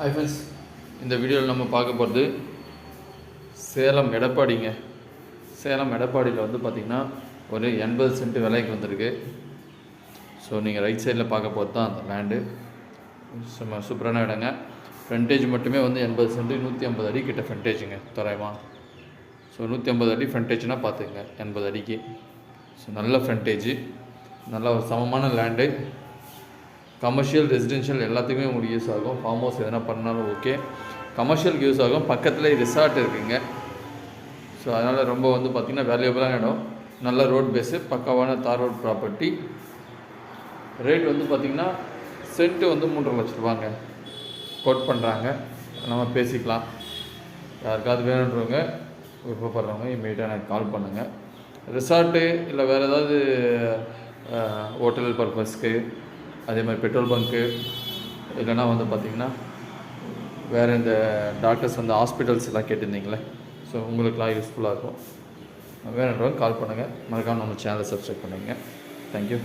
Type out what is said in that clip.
Hi friends, இந்த வீடியோவில் நம்ம பார்க்க போகிறது சேலம் எடப்பாடிங்க. சேலம் எடப்பாடியில் வந்து பார்த்திங்கன்னா ஒரு 80 சென்ட் விலைக்கு வந்திருக்கு. ஸோ நீங்கள் ரைட் சைடில் பார்க்க போகிறது தான் அந்த லேண்டு. சும்மா சூப்பரான இடங்க. ஃப்ரண்டேஜ் மட்டுமே வந்து 80 சென்ட், 150 அடி கிட்ட ஃப்ரண்டேஜுங்க தோராயமாக. ஸோ 150 அடி ஃப்ரண்டேஜ்னால் பார்த்துங்க 80 அடிக்கு. ஸோ நல்ல ஃப்ரண்டேஜு, நல்ல ஒரு சமமான லேண்டு. கமர்ஷியல், ரெசிடென்ஷியல் எல்லாத்துக்குமே உங்களுக்கு யூஸ் ஆகும். ஃபார்ம் ஹவுஸ் எதனா பண்ணாலும் ஓகே, கமர்ஷியலுக்கு யூஸ் ஆகும். பக்கத்தில் ரிசார்ட் இருக்குங்க. ஸோ அதனால் ரொம்ப வந்து பார்த்திங்கன்னா வேல்யூபிளான இடம். நல்ல ரோட் பேஸு, பக்காவான தார் ரோட் ப்ராப்பர்ட்டி. ரேட் வந்து பார்த்திங்கன்னா சென்ட்டு வந்து 3.5 லட்ச ரூபாங்க கோட் பண்ணுறாங்க. நம்ம பேசிக்கலாம். யாருக்காவது வேணுன்றவங்க, விருப்பப்படுறவங்க இமீடியட்டாக எனக்கு கால் பண்ணுங்கள். ரிசார்ட்டு இல்லை வேறு ஏதாவது ஹோட்டல் பர்பஸ்க்கு, அதே மாதிரி பெட்ரோல் பங்க்கு, இல்லைனா வந்து பார்த்திங்கன்னா வேறு இந்த டாக்டர்ஸ் வந்து ஹாஸ்பிட்டல்ஸ் எல்லாம் கேட்டிருந்தீங்களே, ஸோ உங்களுக்கெலாம் யூஸ்ஃபுல்லாக இருக்கும். வேணுன்றவங்க கால் பண்ணுங்கள். மறக்காமல் நம்ம சேனலை சப்ஸ்கிரைப் பண்ணுங்கள். தேங்க்யூ.